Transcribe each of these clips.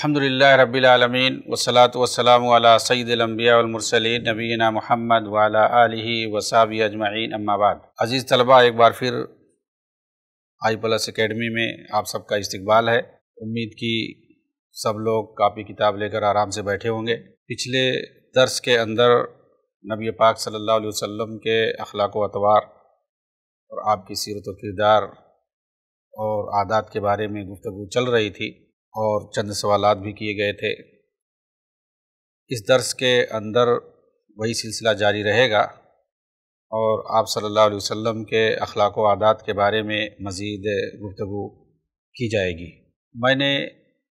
الحمدللہ رب العالمین والصلاة والسلام علی سید الانبیاء والمرسلین نبینا محمد وعلی آلہ وصحبہ اجمعین، اما بعد۔ عزیز طلبہ، ایک بار پھر آئی پلس اکیڈمی میں آپ سب کا استقبال ہے۔ امید کی سب لوگ کاپی کتاب لے کر آرام سے بیٹھے ہوں گے۔ پچھلے درس کے اندر نبی پاک صلی اللہ علیہ وسلم کے اخلاق و اطوار اور آپ کی سیرت و کردار اور عادات کے بارے میں گفتگو چل رہی تھی اور چند سوالات بھی کیے گئے تھے۔ اس درس کے اندر وہی سلسلہ جاری رہے گا اور آپ صلی اللہ علیہ وسلم کے اخلاق و عادات کے بارے میں مزید گفتگو کی جائے گی۔ میں نے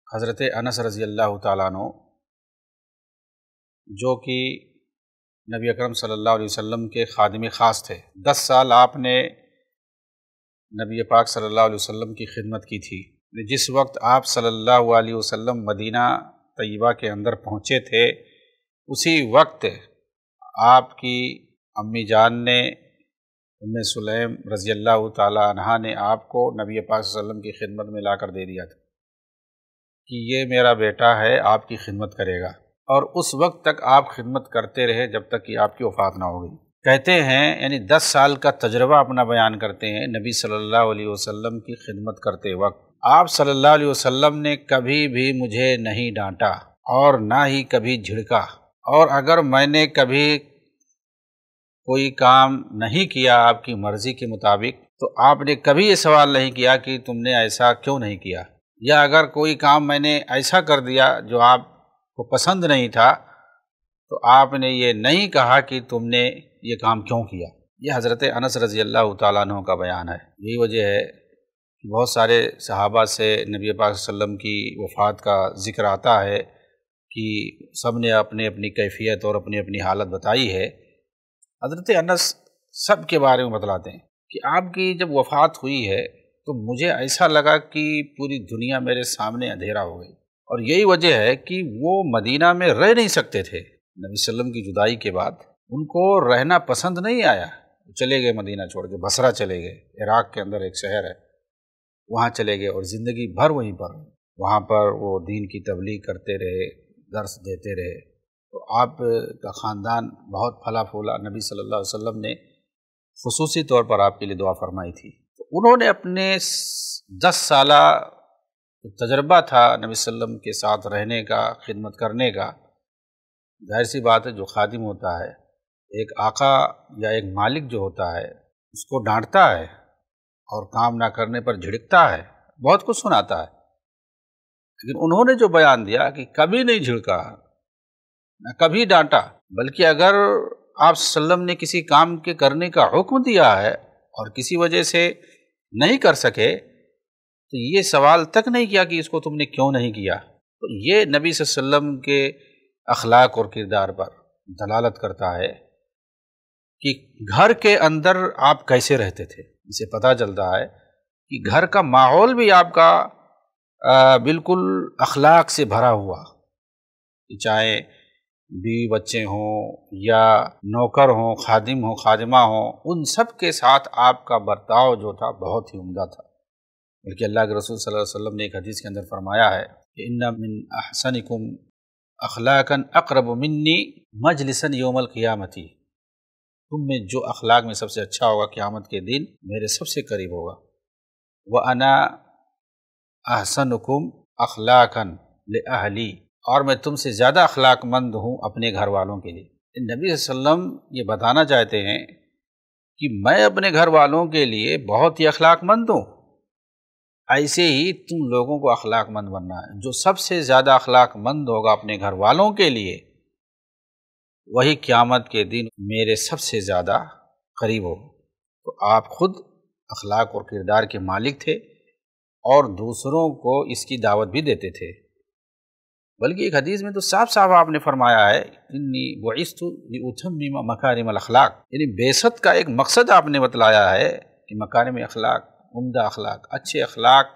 حضرت انس رضی اللہ تعالیٰ عنہ، جو کہ نبی اکرم صلی اللہ علیہ وسلم کے خادم خاص تھے، 10 سال آپ نے نبی پاک صلی اللہ علیہ وسلم کی خدمت کی تھی۔ جس وقت آپ صلی اللہ علیہ وسلم مدینہ طیبہ کے اندر پہنچے تھے، اسی وقت آپ کی امی جان نے، ام سلیم رضی اللہ تعالی عنہا نے آپ کو نبی پاک صلی اللہ علیہ وسلم کی خدمت میں لا کر دے دیا تھا کہ یہ میرا بیٹا ہے، آپ کی خدمت کرے گا، اور اس وقت تک آپ خدمت کرتے رہے جب تک کہ آپ کی وفات نہ ہو گئی۔ کہتے ہیں یعنی 10 سال کا تجربہ اپنا بیان کرتے ہیں نبی صلی اللہ علیہ وسلم کی خدمت کرتے وقت۔ آپ صلی اللہ علیہ وسلم نے کبھی بھی مجھے نہیں ڈانٹا اور نہ ہی کبھی جھڑکا، اور اگر میں نے کبھی کوئی کام نہیں کیا آپ کی مرضی کے مطابق تو آپ نے کبھی یہ سوال نہیں کیا کہ تم نے ایسا کیوں نہیں کیا، یا اگر کوئی کام میں نے ایسا کر دیا جو آپ کو پسند نہیں تھا تو آپ نے یہ نہیں کہا کہ تم نے یہ کام کیوں کیا۔ یہ حضرت انس رضی اللہ تعالیٰ عنہ کا بیان ہے۔ یہی وجہ ہے کہ بہت سارے صحابہ سے نبی پاک صلی اللہ علیہ وسلم کی وفات کا ذکر آتا ہے کہ سب نے اپنی اپنی کیفیت اور اپنی اپنی حالت بتائی ہے۔ حضرت انس سب کے بارے میں بتلاتے ہیں کہ آپ کی جب وفات ہوئی ہے تو مجھے ایسا لگا کہ پوری دنیا میرے سامنے اندھیرا ہو گئی، اور یہی وجہ ہے کہ وہ مدینہ میں رہ نہیں سکتے تھے۔ نبی صلی اللہ علیہ وسلم کی جدائی کے بعد ان کو رہنا پسند نہیں آیا، چلے گئے مدینہ چھوڑ کے، بصرہ چلے گئے، عراق کے اندر ایک شہر ہے، وہاں چلے گئے اور زندگی بھر وہیں پر، وہاں پر وہ دین کی تبلیغ کرتے رہے، درس دیتے رہے۔ تو آپ کا خاندان بہت پھلا پھولا، نبی صلی اللہ علیہ وسلم نے خصوصی طور پر آپ کے لیے دعا فرمائی تھی۔ تو انہوں نے اپنے 10 سالہ تجربہ تھا نبی صلی اللہ علیہ وسلم کے ساتھ رہنے کا، خدمت کرنے کا۔ ظاہر سی بات ہے، جو خادم ہوتا ہے، ایک آقا یا ایک مالک جو ہوتا ہے، اس کو ڈانٹتا ہے اور کام نہ کرنے پر جھڑکتا ہے، بہت کچھ سناتا ہے، لیکن انہوں نے جو بیان دیا کہ کبھی نہیں جھڑکا، نہ کبھی ڈانٹا، بلکہ اگر آپ صلی اللہ علیہ وسلم نے کسی کام کے کرنے کا حکم دیا ہے اور کسی وجہ سے نہیں کر سکے تو یہ سوال تک نہیں کیا کہ اس کو تم نے کیوں نہیں کیا۔ تو یہ نبی صلی اللہ علیہ وسلم کے اخلاق اور کردار پر دلالت کرتا ہے کہ گھر کے اندر آپ کیسے رہتے تھے۔ اسے پتہ چلتا ہے کہ گھر کا ماحول بھی آپ کا بالکل اخلاق سے بھرا ہوا، چاہے بیوی بچے ہوں یا نوکر ہوں، خادم ہوں، خادمہ ہوں، ان سب کے ساتھ آپ کا برتاؤ جو تھا بہت ہی عمدہ تھا۔ بلکہ اللہ کے رسول صلی اللہ علیہ وسلم نے ایک حدیث کے اندر فرمایا ہے کہ ان من احسنکم اخلاقا اقرب منی مجلسا یوم القیامۃ، تم میں جو اخلاق میں سب سے اچھا ہوگا قیامت کے دن میرے سب سے قریب ہوگا۔ وَأَنَا أَحْسَنُكُمْ أَخْلَاقًا لِأَهْلِي، اور میں تم سے زیادہ اخلاق مند ہوں اپنے گھر والوں کے لیے۔ نبی صلی اللہ علیہ وسلم یہ بتانا چاہتے ہیں کہ میں اپنے گھر والوں کے لیے بہت ہی اخلاق مند ہوں، ایسے ہی تم لوگوں کو اخلاق مند بننا ہے۔ جو سب سے زیادہ اخلاق مند ہوگا اپنے گھر والوں کے لیے، وہی قیامت کے دن میرے سب سے زیادہ قریب ہو۔ تو آپ خود اخلاق اور کردار کے مالک تھے اور دوسروں کو اس کی دعوت بھی دیتے تھے۔ بلکہ ایک حدیث میں تو صاف صاف آپ نے فرمایا ہے انی بعثت لأتمم مکارم الاخلاق، یعنی بعثت کا ایک مقصد آپ نے بتلایا ہے کہ مکارم اخلاق، عمدہ اخلاق، اچھے اخلاق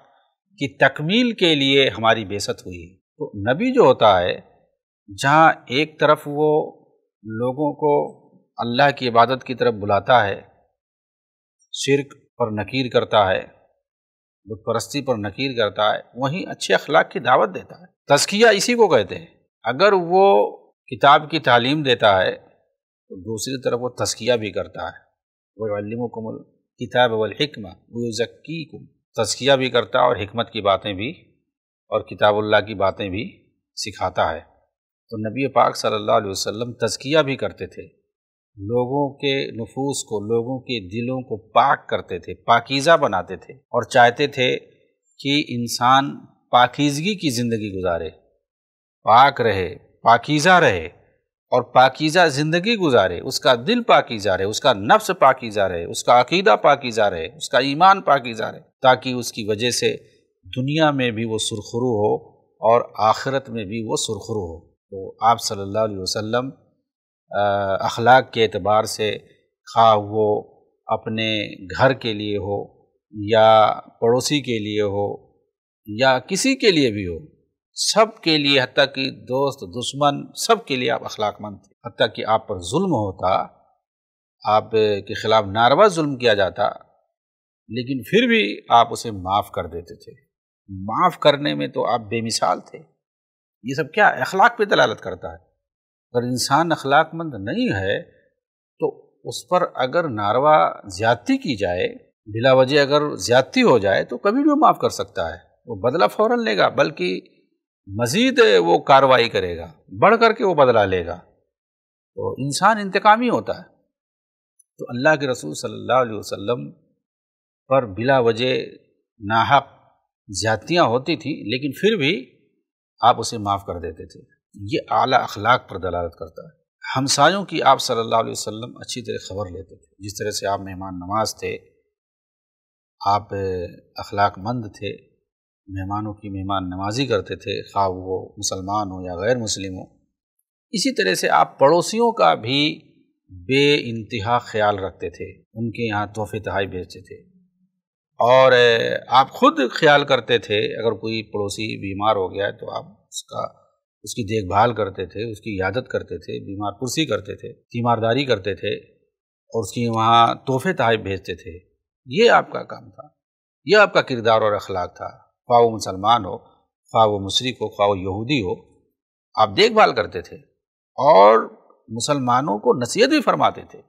کی تکمیل کے لیے ہماری بعثت ہوئی ہے۔ تو نبی جو ہوتا ہے، جہاں ایک طرف وہ لوگوں کو اللہ کی عبادت کی طرف بلاتا ہے، شرک پر نکیر کرتا ہے، بت پرستی پر نکیر کرتا ہے، وہیں اچھے اخلاق کی دعوت دیتا ہے۔ تزکیہ اسی کو کہتے ہیں۔ اگر وہ کتاب کی تعلیم دیتا ہے تو دوسری طرف وہ تزکیہ بھی کرتا ہے، وَيُعَلِّمُكُمُ الْكِتَابَ وَالْحِكْمَةَ وَيُزَكِّيكُم، تزکیہ بھی کرتا ہے اور حکمت کی باتیں بھی اور کتاب اللہ کی باتیں بھی سکھاتا ہے۔ تو نبی پاک صلی اللہ علیہ وسلم تزکیہ بھی کرتے تھے، لوگوں کے نفوس کو، لوگوں کے دلوں کو پاک کرتے تھے، پاکیزہ بناتے تھے، اور چاہتے تھے کہ انسان پاکیزگی کی زندگی گزارے، پاک رہے، پاکیزہ رہے اور پاکیزہ زندگی گزارے، اس کا دل پاکیزہ رہے، اس کا نفس پاکیزہ رہے، اس کا عقیدہ پاکیزہ رہے، اس کا ایمان پاکیزہ رہے، تاکہ اس کی وجہ سے دنیا میں بھی وہ سرخرو ہو اور آخرت میں بھی وہ سرخرو ہو۔ تو آپ صلی اللہ علیہ وسلم اخلاق کے اعتبار سے، خواہ وہ اپنے گھر کے لیے ہو یا پڑوسی کے لیے ہو یا کسی کے لیے بھی ہو، سب کے لیے، حتیٰ کہ دوست دشمن سب کے لیے آپ اخلاق مند تھے۔ حتیٰ کہ آپ پر ظلم ہوتا، آپ کے خلاف ناروا ظلم کیا جاتا، لیکن پھر بھی آپ اسے معاف کر دیتے تھے۔ معاف کرنے میں تو آپ بے مثال تھے۔ یہ سب کیا اخلاق پہ دلالت کرتا ہے؟ اگر انسان اخلاق مند نہیں ہے تو اس پر اگر ناروا زیادتی کی جائے، بلا وجہ اگر زیادتی ہو جائے تو کبھی بھی معاف کر سکتا ہے، وہ بدلہ فوراً لے گا، بلکہ مزید وہ کارروائی کرے گا، بڑھ کر کے وہ بدلہ لے گا۔ تو انسان انتقامی ہوتا ہے۔ تو اللہ کے رسول صلی اللہ علیہ وسلم پر بلا وجہ ناحق زیادتیاں ہوتی تھیں، لیکن پھر بھی آپ اسے معاف کر دیتے تھے۔ یہ اعلیٰ اخلاق پر دلالت کرتا ہے۔ ہمسایوں کی آپ صلی اللہ علیہ وسلم اچھی طرح خبر لیتے تھے، جس طرح سے آپ مہمان نواز تھے، آپ اخلاق مند تھے، مہمانوں کی مہمان نوازی کرتے تھے، خواہ وہ مسلمان ہو یا غیر مسلم ہو۔ اسی طرح سے آپ پڑوسیوں کا بھی بے انتہا خیال رکھتے تھے، ان کے یہاں تحفے تحائف بھیجتے تھے، اور آپ خود خیال کرتے تھے اگر کوئی پڑوسی بیمار ہو گیا ہے تو آپ اس کی دیکھ بھال کرتے تھے، اس کی عیادت کرتے تھے، بیمار پرسی کرتے تھے، تیمارداری کرتے تھے، اور اس کی وہاں تحفے تحائف بھیجتے تھے۔ یہ آپ کا کام تھا، یہ آپ کا کردار اور اخلاق تھا۔ خواہ وہ مسلمان ہو، خواہ وہ مشرک ہو، خواہ وہ یہودی ہو، آپ دیکھ بھال کرتے تھے اور مسلمانوں کو نصیحت بھی فرماتے تھے۔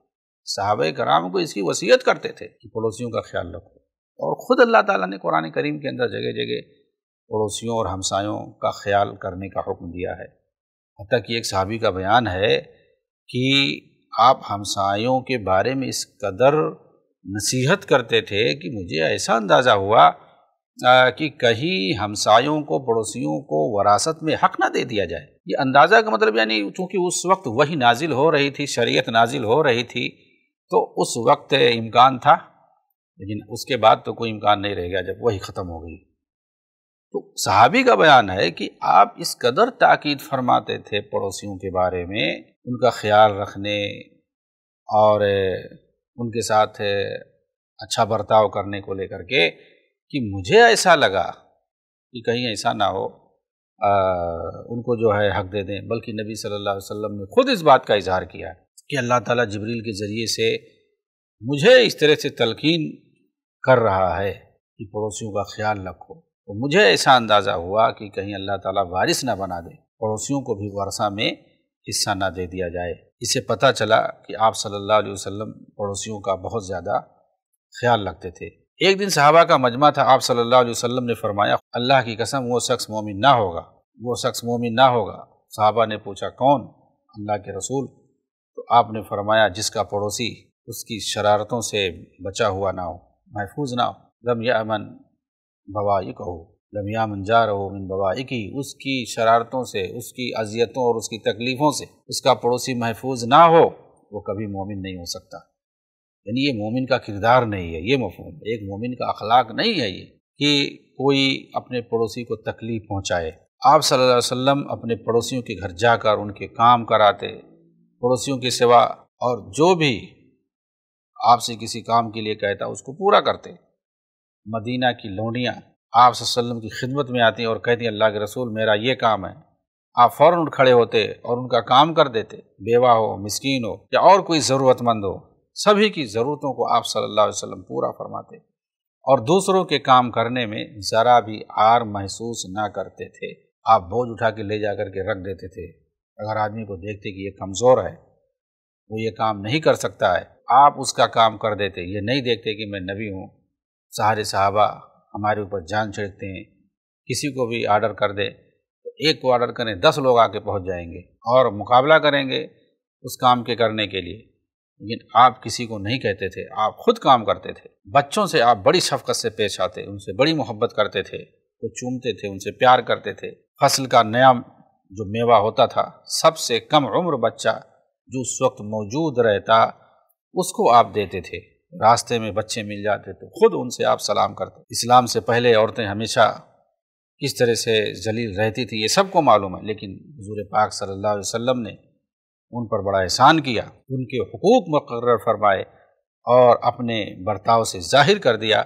صحابہ کرام کو اس کی وصیت کرتے تھے کہ پڑوسیوں کا خیال رکھو، اور خود اللہ تعالیٰ نے قرآن کریم کے اندر جگہ جگہ پڑوسیوں اور ہمسایوں کا خیال کرنے کا حکم دیا ہے۔ حتیٰ کہ ایک صحابی کا بیان ہے کہ آپ ہمسایوں کے بارے میں اس قدر نصیحت کرتے تھے کہ مجھے ایسا اندازہ ہوا کہ کہیں ہمسایوں کو، پڑوسیوں کو وراثت میں حق نہ دے دیا جائے۔ یہ اندازہ کا مطلب یعنی چونکہ اس وقت وحی نازل ہو رہی تھی، شریعت نازل ہو رہی تھی، تو اس وقت امکان تھا، لیکن اس کے بعد تو کوئی امکان نہیں رہ گیا جب وحی ختم ہو گئی۔ تو صحابی کا بیان ہے کہ آپ اس قدر تاکید فرماتے تھے پڑوسیوں کے بارے میں، ان کا خیال رکھنے اور ان کے ساتھ اچھا برتاؤ کرنے کو لے کر کے، کہ مجھے ایسا لگا کہ کہیں ایسا نہ ہو ان کو جو ہے حق دے دیں، بلکہ نبی صلی اللہ علیہ وسلم نے خود اس بات کا اظہار کیا کہ اللہ تعالیٰ جبریل کے ذریعے سے مجھے اس طرح سے تلقین کر رہا ہے کہ پڑوسیوں کا خیال رکھو، تو مجھے ایسا اندازہ ہوا کہ کہیں اللہ تعالیٰ وارث نہ بنا دے، پڑوسیوں کو بھی ورثہ میں حصہ نہ دے دیا جائے۔ اسے پتہ چلا کہ آپ صلی اللہ علیہ وسلم پڑوسیوں کا بہت زیادہ خیال رکھتے تھے۔ ایک دن صحابہ کا مجمع تھا، آپ صلی اللہ علیہ وسلم نے فرمایا، اللہ کی قسم وہ شخص مومن نہ ہوگا، وہ شخص مومن نہ ہوگا۔ صحابہ نے پوچھا کون؟ اللہ کے رسول؟ تو آپ نے فرمایا جس کا پڑوسی اس کی شرارتوں سے بچا ہوا نہ ہو، محفوظ نہ ہو، لم یأمن بوائقہ، لم یأمن جارہ من بوائقہ، اس کی شرارتوں سے، اس کی اذیتوں اور اس کی تکلیفوں سے اس کا پڑوسی محفوظ نہ ہو، وہ کبھی مومن نہیں ہو سکتا۔ یعنی یہ مومن کا کردار نہیں ہے، یہ مفہوم ایک مومن کا اخلاق نہیں ہے یہ کہ کوئی اپنے پڑوسی کو تکلیف پہنچائے۔ آپ صلی اللہ علیہ وسلم اپنے پڑوسیوں کے گھر جا کر ان کے کام کراتے، پڑوسیوں کے سوا اور جو بھی آپ سے کسی کام کے لیے کہتا اس کو پورا کرتے۔ مدینہ کی لونڈیاں آپ صلی اللہ علیہ وسلم کی خدمت میں آتی اور کہتی اللہ کے رسول میرا یہ کام ہے، آپ فوراً اٹھ کھڑے ہوتے اور ان کا کام کر دیتے، بیوہ ہو، مسکین ہو یا اور کوئی ضرورت مند ہو، سبھی کی ضرورتوں کو آپ صلی اللہ علیہ وسلم پورا فرماتے اور دوسروں کے کام کرنے میں ذرا بھی عار محسوس نہ کرتے تھے۔ آپ بوجھ اٹھا کے لے جا کر کے رکھ دیتے تھے۔ اگر آدمی کو دیکھتے کہ یہ کمزور ہے، وہ یہ کام نہیں کر سکتا ہے، آپ اس کا کام کر دیتے۔ یہ نہیں دیکھتے کہ میں نبی ہوں، سارے صحابہ ہمارے اوپر جان چھڑکتے ہیں، کسی کو بھی آرڈر کر دے تو ایک کو آرڈر کریں 10 لوگ آ کے پہنچ جائیں گے اور مقابلہ کریں گے اس کام کے کرنے کے لیے۔ لیکن آپ کسی کو نہیں کہتے تھے، آپ خود کام کرتے تھے۔ بچوں سے آپ بڑی شفقت سے پیش آتے، ان سے بڑی محبت کرتے تھے، وہ چومتے تھے، ان سے پیار کرتے تھے۔ فصل کا نیا جو میوہ ہوتا تھا، سب سے کم عمر بچہ جو اس وقت موجود رہتا اس کو آپ دیتے تھے۔ راستے میں بچے مل جاتے تو خود ان سے آپ سلام کرتے۔ اسلام سے پہلے عورتیں ہمیشہ کس طرح سے ذلیل رہتی تھی یہ سب کو معلوم ہے، لیکن حضور پاک صلی اللہ علیہ وسلم نے ان پر بڑا احسان کیا، ان کے حقوق مقرر فرمائے اور اپنے برتاؤ سے ظاہر کر دیا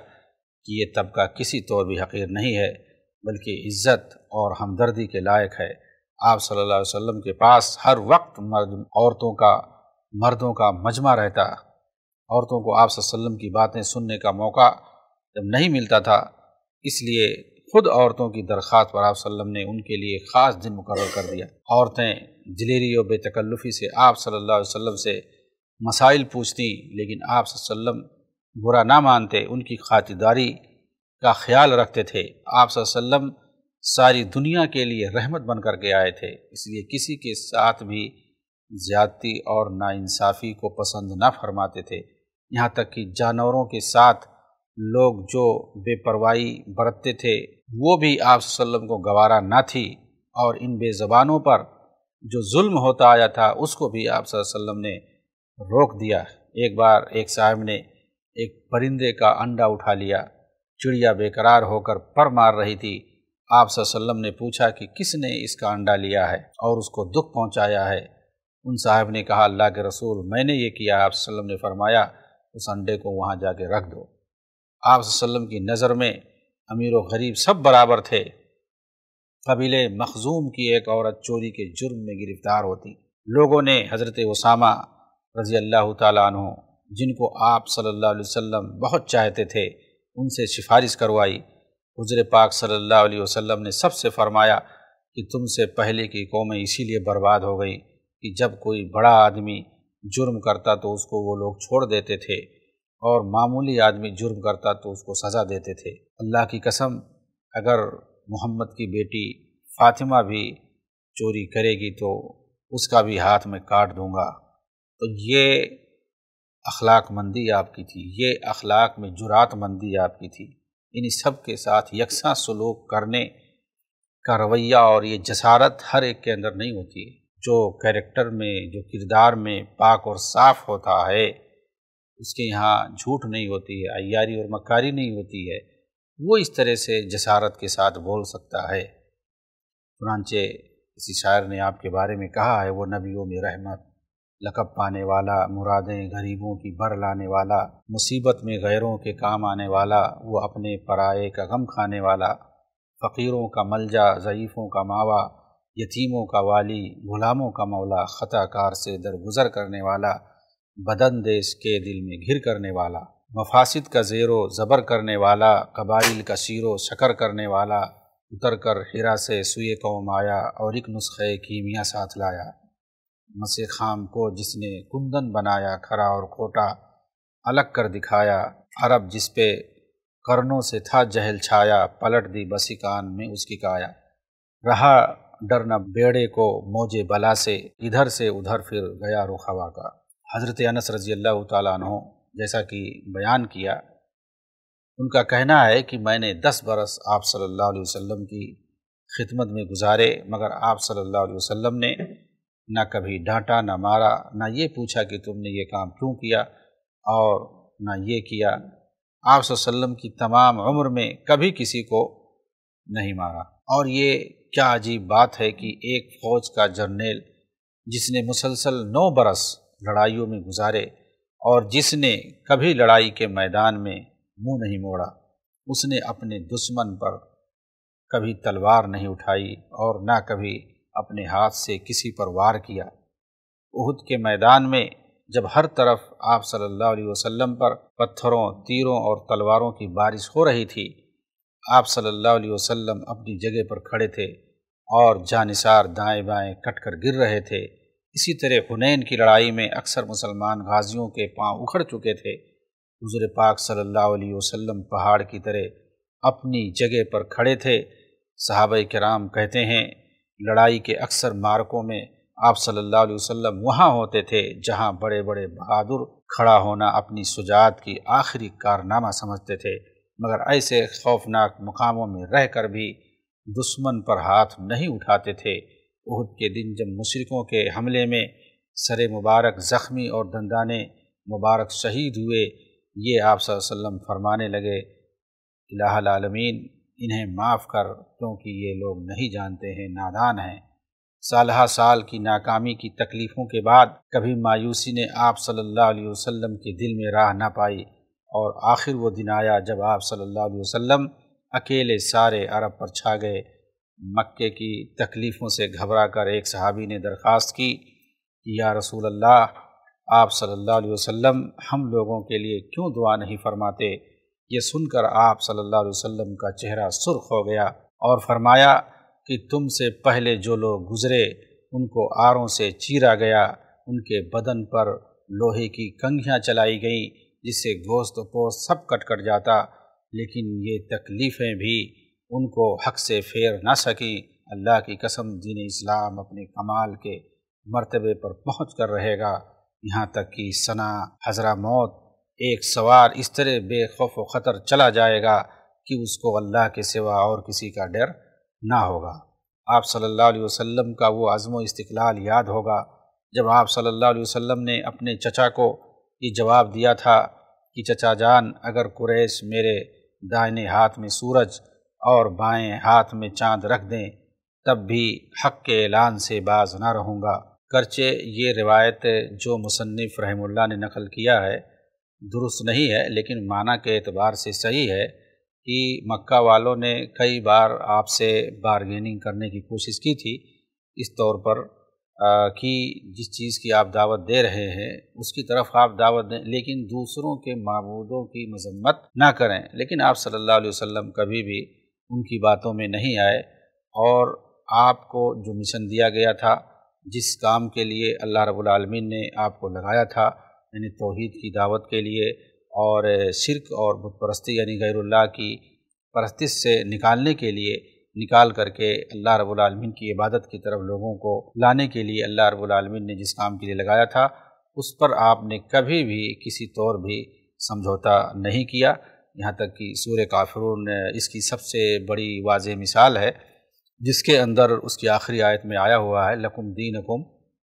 کہ یہ طبقہ کسی طور بھی حقیر نہیں ہے بلکہ عزت اور ہمدردی کے لائق ہے۔ آپ صلی اللہ علیہ وسلم کے پاس ہر وقت مردوں کا مجمع رہتا، عورتوں کو آپ صلی اللہ علیہ وسلم کی باتیں سننے کا موقع جب نہیں ملتا تھا، اس لیے خود عورتوں کی درخواست پر آپ صلی اللہ علیہ وسلم نے ان کے لیے خاص دن مقرر کر دیا۔ عورتیں دلیری و بے تکلفی سے آپ صلی اللہ علیہ وسلم سے مسائل پوچھتی، لیکن آپ صلی اللہ علیہ وسلم برا نہ مانتے، ان کی خاطرداری کا خیال رکھتے تھے۔ آپ صلی اللہ علیہ وسلم ساری دنیا کے لیے رحمت بن کر کے آئے تھے، اس لیے کسی کے ساتھ بھی زیادتی اور ناانصافی کو پسند نہ فرماتے تھے۔ یہاں تک کہ جانوروں کے ساتھ لوگ جو بے پرواہی برتتے تھے وہ بھی آپ صلی اللہ علیہ وسلم کو گوارا نہ تھی، اور ان بے زبانوں پر جو ظلم ہوتا آیا تھا اس کو بھی آپ صلی اللہ علیہ وسلم نے روک دیا۔ ایک بار ایک صاحب نے ایک پرندے کا انڈا اٹھا لیا، چڑیا بے قرار ہو کر پر مار رہی تھی۔ آپ صلی اللہ علیہ وسلم نے پوچھا کہ کس نے اس کا انڈا لیا ہے اور اس کو دکھ پہنچایا ہے؟ ان صاحب نے کہا اللہ کے رسول میں نے یہ کیا۔ آپ صلی اللہ علیہ وسلم نے فرمایا اس انڈے کو وہاں جا کے رکھ دو۔ آپ صلی اللہ علیہ وسلم کی نظر میں امیر و غریب سب برابر تھے۔ قبیلے مخزوم کی ایک عورت چوری کے جرم میں گرفتار ہوتی، لوگوں نے حضرت اسامہ رضی اللہ تعالیٰ عنہ جن کو آپ صلی اللہ علیہ وسلم بہت چاہتے تھے ان سے سفارش کروائی۔ حضور پاک صلی اللہ علیہ وسلم نے سب سے فرمایا کہ تم سے پہلے کی قومیں اسی لیے برباد ہو گئی کہ جب کوئی بڑا آدمی جرم کرتا تو اس کو وہ لوگ چھوڑ دیتے تھے اور معمولی آدمی جرم کرتا تو اس کو سزا دیتے تھے۔ اللہ کی قسم اگر محمد کی بیٹی فاطمہ بھی چوری کرے گی تو اس کا بھی ہاتھ میں کاٹ دوں گا۔ تو یہ اخلاق مندی آپ کی تھی، یہ اخلاق میں جرات مندی آپ کی تھی۔ ان سب کے ساتھ یکساں سلوک کرنے کا رویہ اور یہ جسارت ہر ایک کے اندر نہیں ہوتی ہے۔ جو کیریکٹر میں جو کردار میں پاک اور صاف ہوتا ہے اس کے یہاں جھوٹ نہیں ہوتی ہے، عیاری اور مکاری نہیں ہوتی ہے، وہ اس طرح سے جسارت کے ساتھ بول سکتا ہے۔ چنانچہ کسی شاعر نے آپ کے بارے میں کہا ہے وہ نبیوں میں رحمت، لقب پانے والا، مرادیں غریبوں کی بھر لانے والا، مصیبت میں غیروں کے کام آنے والا، وہ اپنے پرائے کا غم کھانے والا، فقیروں کا ملجا، ضعیفوں کا ماوا، یتیموں کا والی، غلاموں کا مولا، خطا کار سے درگزر کرنے والا، بدن دیش کے دل میں گھر کرنے والا، مفاسد کا زیر و زبر کرنے والا، قبائل کا شیر و شکر کرنے والا، اتر کر ہیرا سے سوئے قوم آیا اور ایک نسخے کیمیا ساتھ لایا، مسے خام کو جس نے کندن بنایا، کھرا اور کھوٹا الگ کر دکھایا، عرب جس پہ کرنوں سے تھا جہل چھایا، پلٹ دی بسی کان میں اس کی کایا، رہا ڈرنا بیڑے کو موجے بلا سے، ادھر سے ادھر پھر گیا رخ ہوا کا۔ حضرت انس رضی اللہ تعالیٰ عنہ جیسا کہ بیان کیا، ان کا کہنا ہے کہ میں نے 10 برس آپ صلی اللہ علیہ وسلم کی خدمت میں گزارے، مگر آپ صلی اللہ علیہ وسلم نے نہ کبھی ڈانٹا نہ مارا، نہ یہ پوچھا کہ تم نے یہ کام کیوں کیا اور نہ یہ کیا۔ آپ صلی اللہ علیہ وسلم کی تمام عمر میں کبھی کسی کو نہیں مارا۔ اور یہ کیا عجیب بات ہے کہ ایک فوج کا جرنیل جس نے مسلسل 9 برس لڑائیوں میں گزارے اور جس نے کبھی لڑائی کے میدان میں منہ نہیں موڑا، اس نے اپنے دشمن پر کبھی تلوار نہیں اٹھائی اور نہ کبھی اپنے ہاتھ سے کسی پر وار کیا۔ احد کے میدان میں جب ہر طرف آپ صلی اللہ علیہ وسلم پر پتھروں، تیروں اور تلواروں کی بارش ہو رہی تھی، آپ صلی اللہ علیہ وسلم اپنی جگہ پر کھڑے تھے اور جانثار دائیں بائیں کٹ کر گر رہے تھے۔ اسی طرح حنین کی لڑائی میں اکثر مسلمان غازیوں کے پاؤں اکھڑ چکے تھے۔ حضور پاک صلی اللہ علیہ وسلم پہاڑ کی طرح اپنی جگہ پر کھڑے تھے۔ صحابہ کرام کہتے ہیں لڑائی کے اکثر معرکوں میں آپ صلی اللہ علیہ وسلم وہاں ہوتے تھے جہاں بڑے بڑے بہادر کھڑا ہونا اپنی شجاعت کی آخری کارنامہ سمجھتے تھے، مگر ایسے خوفناک مقاموں میں رہ کر بھی دشمن پر ہاتھ نہیں اٹھاتے تھے۔ احد کے دن جب مشرکوں کے حملے میں سر مبارک زخمی اور دندانے مبارک شہید ہوئے، یہ آپ صلی اللہ علیہ وسلم فرمانے لگے الہ العالمین انہیں معاف کر، کیونکہ یہ لوگ نہیں جانتے ہیں، نادان ہیں۔ سالہ سال کی ناکامی کی تکلیفوں کے بعد کبھی مایوسی نے آپ صلی اللہ علیہ وسلم کے دل میں راہ نہ پائی، اور آخر وہ دن آیا جب آپ صلی اللہ علیہ وسلم اکیلے سارے عرب پر چھا گئے۔ مکے کی تکلیفوں سے گھبرا کر ایک صحابی نے درخواست کی کہ یا رسول اللہ، آپ صلی اللہ علیہ وسلم ہم لوگوں کے لیے کیوں دعا نہیں فرماتے؟ یہ سن کر آپ صلی اللہ علیہ وسلم کا چہرہ سرخ ہو گیا اور فرمایا کہ تم سے پہلے جو لوگ گزرے ان کو آروں سے چیرا گیا، ان کے بدن پر لوہے کی کنگھیاں چلائی گئیں جس سے گوشت و پوست سب کٹ جاتا، لیکن یہ تکلیفیں بھی ان کو حق سے پھیر نہ سکیں۔ اللہ کی قسم دین اسلام اپنے کمال کے مرتبے پر پہنچ کر رہے گا، یہاں تک کہ ثنا حضرموت ایک سوار اس طرح بے خوف و خطر چلا جائے گا کہ اس کو اللہ کے سوا اور کسی کا ڈر نہ ہوگا۔ آپ صلی اللہ علیہ وسلم کا وہ عزم و استقلال یاد ہوگا جب آپ صلی اللہ علیہ وسلم نے اپنے چچا کو یہ جواب دیا تھا کہ چچا جان، اگر قریش میرے دائیں ہاتھ میں سورج اور بائیں ہاتھ میں چاند رکھ دیں تب بھی حق کے اعلان سے باز نہ رہوں گا۔ گرچہ یہ روایت جو مصنف رحمہ اللہ نے نقل کیا ہے درست نہیں ہے، لیکن معنی کے اعتبار سے صحیح ہے کہ مکہ والوں نے کئی بار آپ سے بارگیننگ کرنے کی کوشش کی تھی، اس طور پر کہ جس چیز کی آپ دعوت دے رہے ہیں اس کی طرف آپ دعوت دیں، لیکن دوسروں کے معبودوں کی مذمت نہ کریں۔ لیکن آپ صلی اللہ علیہ وسلم کبھی بھی ان کی باتوں میں نہیں آئے، اور آپ کو جو مشن دیا گیا تھا، جس کام کے لیے اللہ رب العالمین نے آپ کو لگایا تھا، یعنی توحید کی دعوت کے لیے اور شرک اور بت پرستی یعنی غیر اللہ کی پرستش سے نکالنے کے لیے، نکال کر کے اللہ رب العالمین کی عبادت کی طرف لوگوں کو لانے کے لیے اللہ رب العالمین نے جس کام کے لیے لگایا تھا اس پر آپ نے کبھی بھی کسی طور بھی سمجھوتا نہیں کیا، یہاں تک کہ سورہ کافرون اس کی سب سے بڑی واضح مثال ہے، جس کے اندر اس کی آخری آیت میں آیا ہوا ہے لکم دینکم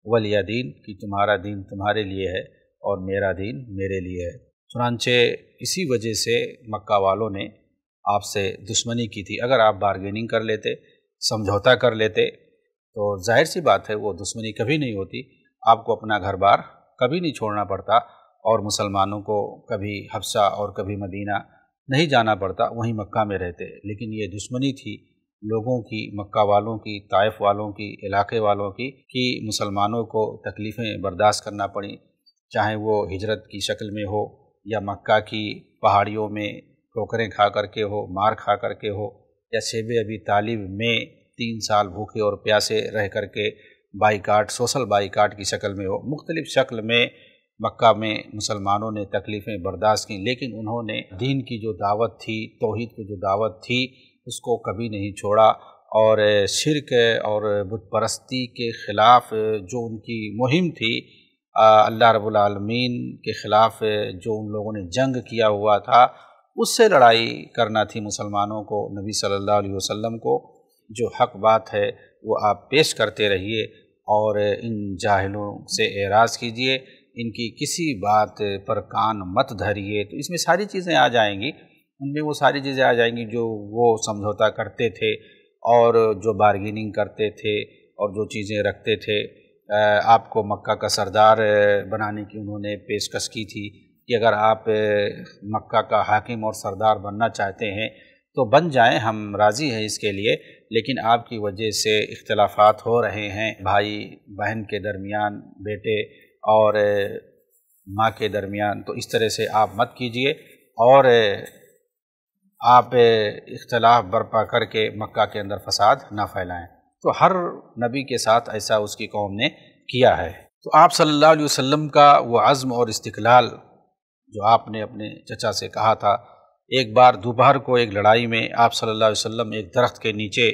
ولی دین، کہ تمہارا دین تمہارے لیے ہے اور میرا دین میرے لیے ہے۔ چنانچہ اسی وجہ سے مکہ والوں نے آپ سے دشمنی کی تھی۔ اگر آپ بارگیننگ کر لیتے، سمجھوتا کر لیتے تو ظاہر سی بات ہے وہ دشمنی کبھی نہیں ہوتی، آپ کو اپنا گھر بار کبھی نہیں چھوڑنا پڑتا، اور مسلمانوں کو کبھی حبشہ اور کبھی مدینہ نہیں جانا پڑتا، وہیں مکہ میں رہتے۔ لیکن یہ دشمنی تھی لوگوں کی، مکہ والوں کی، طائف والوں کی، علاقے والوں کی، کہ مسلمانوں کو تکلیفیں برداشت کرنا پڑیں، چاہے وہ ہجرت کی شکل میں ہو یا مکہ کی پہاڑیوں میں ٹھوکریں کھا کر کے ہو، مار کھا کر کے ہو، یا شیب ابی طالب میں 3 سال بھوکے اور پیاسے رہ کر کے بائیکاٹ، سوشل بائیکاٹ کی شکل میں ہو۔ مختلف شکل میں مکہ میں مسلمانوں نے تکلیفیں برداشت کیں، لیکن انہوں نے دین کی جو دعوت تھی، توحید کی جو دعوت تھی، اس کو کبھی نہیں چھوڑا، اور شرک اور بت پرستی کے خلاف جو ان کی مہم تھی، اللہ رب العالمین کے خلاف جو ان لوگوں نے جنگ کیا ہوا تھا، اس سے لڑائی کرنا تھی مسلمانوں کو، نبی صلی اللہ علیہ وسلم کو جو حق بات ہے وہ آپ پیش کرتے رہیے، اور ان جاہلوں سے اعراض کیجیے، ان کی کسی بات پر کان مت دھریے۔ تو اس میں ساری چیزیں آ جائیں گی، ان میں وہ ساری چیزیں آ جائیں گی جو وہ سمجھوتا کرتے تھے اور جو بارگیننگ کرتے تھے اور جو چیزیں رکھتے تھے۔ آپ کو مکہ کا سردار بنانے کی انہوں نے پیشکش کی تھی کہ اگر آپ مکہ کا حاکم اور سردار بننا چاہتے ہیں تو بن جائیں، ہم راضی ہیں اس کے لیے، لیکن آپ کی وجہ سے اختلافات ہو رہے ہیں بھائی بہن کے درمیان، بیٹے اور ماں کے درمیان، تو اس طرح سے آپ مت کیجئے، اور آپ اختلاف برپا کر کے مکہ کے اندر فساد نہ پھیلائیں۔ تو ہر نبی کے ساتھ ایسا اس کی قوم نے کیا ہے۔ تو آپ صلی اللہ علیہ وسلم کا وہ عزم اور استقلال جو آپ نے اپنے چچا سے کہا تھا، ایک بار دوپہر کو ایک لڑائی میں آپ صلی اللہ علیہ وسلم ایک درخت کے نیچے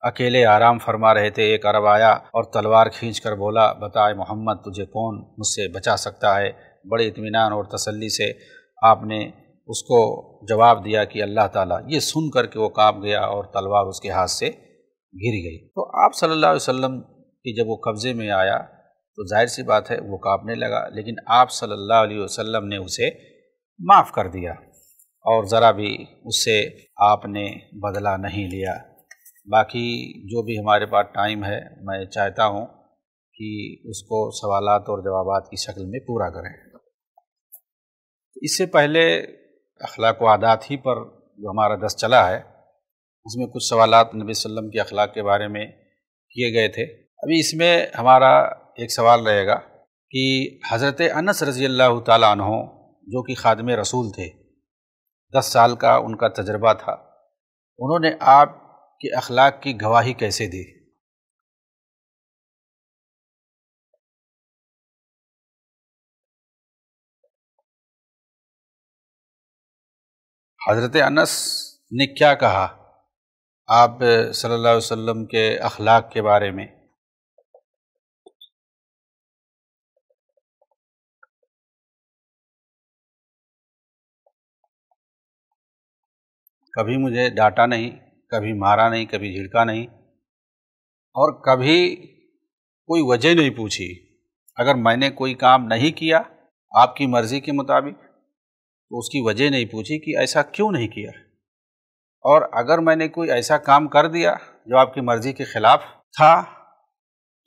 اکیلے آرام فرما رہے تھے، ایک عرب آیا اور تلوار کھینچ کر بولا، بتا اے محمد تجھے کون مجھ سے بچا سکتا ہے؟ بڑے اطمینان اور تسلی سے آپ نے اس کو جواب دیا کہ اللہ تعالیٰ۔ یہ سن کر کے وہ کانپ گیا اور تلوار اس کے ہاتھ سے گر گئی۔ تو آپ صلی اللہ علیہ وسلم کی جب وہ قبضے میں آیا تو ظاہر سی بات ہے وہ کانپنے لگا، لیکن آپ صلی اللہ علیہ وسلم نے اسے معاف کر دیا اور ذرا بھی اس سے آپ نے بدلہ نہیں لیا۔ باقی جو بھی ہمارے پاس ٹائم ہے میں چاہتا ہوں کہ اس کو سوالات اور جوابات کی شکل میں پورا کریں۔ اس سے پہلے اخلاق و عادات ہی پر جو ہمارا درس چلا ہے اس میں کچھ سوالات نبی صلی اللہ علیہ وسلم کے اخلاق کے بارے میں کیے گئے تھے۔ ابھی اس میں ہمارا ایک سوال رہے گا کہ حضرت انس رضی اللہ تعالیٰ عنہ جو کہ خادم رسول تھے، 10 سال کا ان کا تجربہ تھا، انہوں نے آپ کے اخلاق کی گواہی کیسے دی؟ حضرت انس نے کیا کہا آپ صلی اللہ علیہ وسلم کے اخلاق کے بارے میں؟ کبھی مجھے ڈانٹا نہیں، کبھی مارا نہیں، کبھی جھڑکا نہیں، اور کبھی کوئی وجہ نہیں پوچھی۔ اگر میں نے کوئی کام نہیں کیا آپ کی مرضی کے مطابق تو اس کی وجہ نہیں پوچھی کہ ایسا کیوں نہیں کیا، اور اگر میں نے کوئی ایسا کام کر دیا جو آپ کی مرضی کے خلاف تھا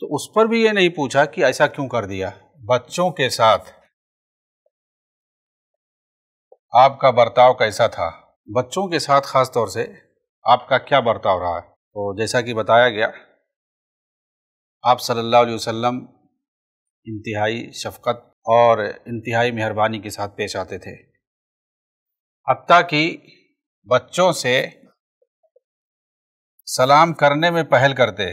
تو اس پر بھی یہ نہیں پوچھا کہ ایسا کیوں کر دیا۔ بچوں کے ساتھ آپ کا برتاؤ کیسا تھا؟ بچوں کے ساتھ خاص طور سے آپ کا کیا برتاؤ رہا ہے؟ تو جیسا کہ بتایا گیا آپ صلی اللہ علیہ وسلم انتہائی شفقت اور انتہائی مہربانی کے ساتھ پیش آتے تھے، حتیٰ کہ بچوں سے سلام کرنے میں پہل کرتے،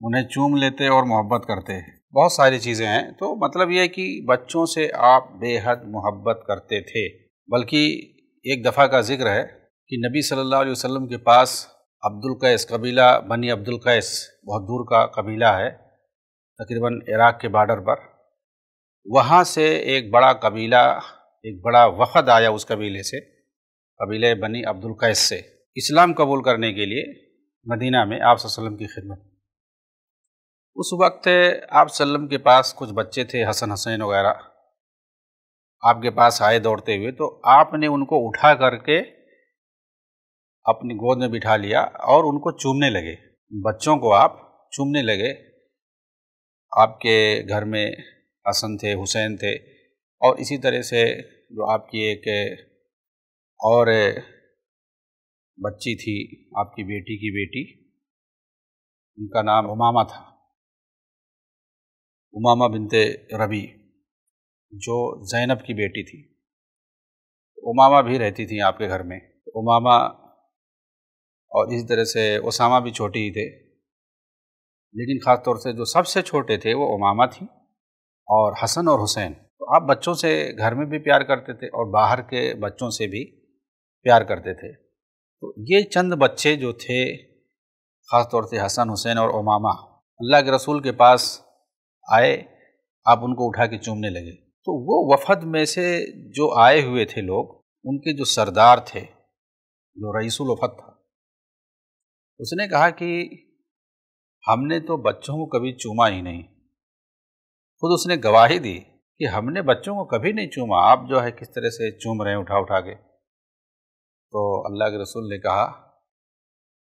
انہیں چوم لیتے اور محبت کرتے۔ بہت ساری چیزیں ہیں، تو مطلب یہ ہے کہ بچوں سے آپ بے حد محبت کرتے تھے۔ بلکہ ایک دفعہ کا ذکر ہے کہ نبی صلی اللہ علیہ وسلم کے پاس عبد القیس قبیلہ، بنی عبد القیس بہت دور کا قبیلہ ہے، تقریباً عراق کے بارڈر پر، وہاں سے ایک بڑا قبیلہ، ایک بڑا وفد آیا اس قبیلے سے، قبیلہ بنی عبد القیس سے، اسلام قبول کرنے کے لیے مدینہ میں آپ صلی اللہ علیہ وسلم کی خدمت۔ اس وقت آپ صلی اللہ علیہ وسلم کے پاس کچھ بچے تھے، حسن حسین وغیرہ، آپ کے پاس آئے دوڑتے ہوئے، تو آپ نے ان کو اٹھا کر کے اپنی گود میں بٹھا لیا اور ان کو چومنے لگے، بچوں کو آپ چومنے لگے۔ آپ کے گھر میں حسن تھے، حسین تھے، اور اسی طرح سے جو آپ کی ایک اور بچی تھی، آپ کی بیٹی کی بیٹی، ان کا نام امامہ تھا، امامہ بنت ربی، جو زینب کی بیٹی تھی۔ امامہ بھی رہتی تھیں آپ کے گھر میں، امامہ، اور اسی طرح سے اسامہ بھی چھوٹی ہی تھے، لیکن خاص طور سے جو سب سے چھوٹے تھے وہ امامہ تھیں، اور حسن اور حسین۔ تو آپ بچوں سے گھر میں بھی پیار کرتے تھے اور باہر کے بچوں سے بھی پیار کرتے تھے۔ تو یہ چند بچے جو تھے، خاص طور سے حسن، حسین اور امامہ، اللہ کے رسول کے پاس آئے، آپ ان کو اٹھا کے چومنے لگے۔ تو وہ وفد میں سے جو آئے ہوئے تھے لوگ، ان کے جو سردار تھے، جو رئیس الوفد تھا، اس نے کہا کہ ہم نے تو بچوں کو کبھی چوما ہی نہیں۔ خود اس نے گواہی دی کہ ہم نے بچوں کو کبھی نہیں چوما، آپ جو ہے کس طرح سے چوم رہے ہیں اٹھا اٹھا کے۔ تو اللہ کے رسول نے کہا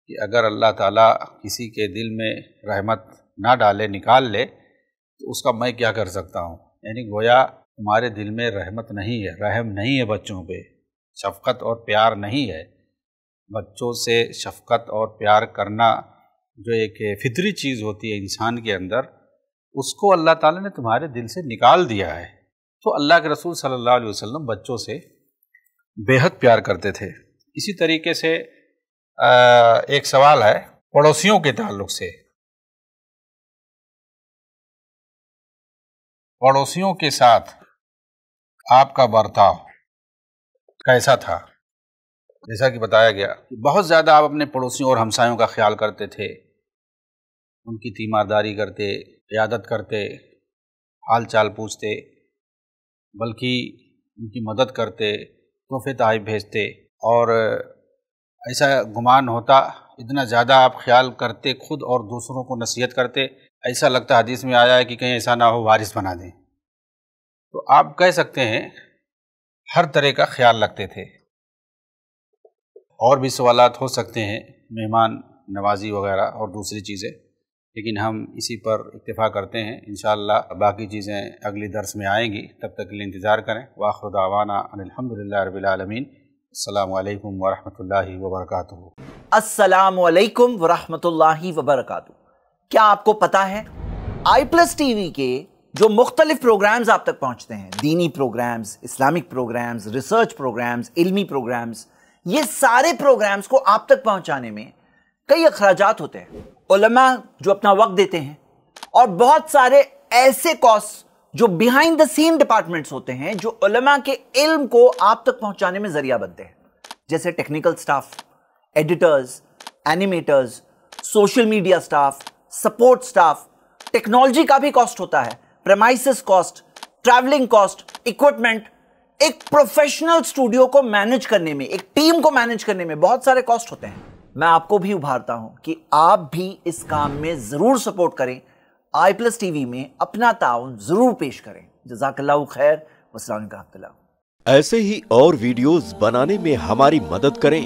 کہ اگر اللہ تعالیٰ کسی کے دل میں رحمت نہ ڈالے، نکال لے، تو اس کا میں کیا کر سکتا ہوں؟ یعنی گویا تمہارے دل میں رحمت نہیں ہے، رحم نہیں ہے بچوں پہ، شفقت اور پیار نہیں ہے۔ بچوں سے شفقت اور پیار کرنا جو ایک فطری چیز ہوتی ہے انسان کے اندر، اس کو اللہ تعالیٰ نے تمہارے دل سے نکال دیا ہے۔ تو اللہ کے رسول صلی اللہ علیہ وسلم بچوں سے بے حد پیار کرتے تھے، اسی طریقے سے ایک سوال ہے پڑوسیوں کے تعلق سے، پڑوسیوں کے ساتھ آپ کا برتاؤ کیسا تھا؟ جیسا کہ بتایا گیا کہ بہت زیادہ آپ اپنے پڑوسیوں اور ہمسایوں کا خیال کرتے تھے، ان کی تیمارداری کرتے، عیادت کرتے، حال چال پوچھتے، بلکہ ان کی مدد کرتے، تحفے تحائف بھیجتے، اور ایسا گمان ہوتا اتنا زیادہ آپ خیال کرتے خود اور دوسروں کو نصیحت کرتے، ایسا لگتا حدیث میں آیا ہے کہ کہیں ایسا نہ ہو وارث بنا دیں۔ تو آپ کہہ سکتے ہیں ہر طرح کا خیال رکھتے تھے۔ اور بھی سوالات ہو سکتے ہیں، مہمان نوازی وغیرہ اور دوسری چیزیں، لیکن ہم اسی پر اکتفا کرتے ہیں۔ انشاءاللہ باقی چیزیں اگلی درس میں آئیں گی، تب تک کے لیے انتظار کریں۔ وآخر دعوانا ان الحمدللہ رب العالمین۔ السلام علیکم ورحمۃ اللہ وبرکاتہ۔ السلام علیکم ورحمۃ اللہ وبرکاتہ۔ کیا آپ کو پتا ہے i+ ٹی وی کے جو مختلف پروگرامز آپ تک پہنچتے ہیں، دینی programs, Islamic programs, research programs, علمی پروگرامز، یہ سارے پروگرامز کو آپ تک پہنچانے میں کئی اخراجات ہوتے ہیں، علماء جو اپنا وقت دیتے ہیں، اور بہت سارے ایسے کاسٹ جو بیہائنڈ دا سین ڈپارٹمنٹس ہوتے ہیں جو علماء کے علم کو آپ تک پہنچانے میں ذریعہ بنتے ہیں، جیسے technical staff, editors, animators, social media staff, support staff, technology کا بھی کاسٹ ہوتا ہے، premises cost, travelling cost, equipment. ایک پروفیشنل اسٹوڈیو کو مینج کرنے میں، ایک ٹیم کو مینج کرنے میں بہت سارے کاسٹ ہوتے ہیں۔ میں آپ کو بھی ابھارتا ہوں کہ آپ بھی اس کام میں ضرور سپورٹ کریں، i+ ٹی وی میں اپنا تعاون ضرور پیش کریں۔ جزاک اللہ خیر، والسلام علیکم ورحمۃ اللہ۔ ایسے ہی اور ویڈیوز بنانے میں ہماری مدد کریں۔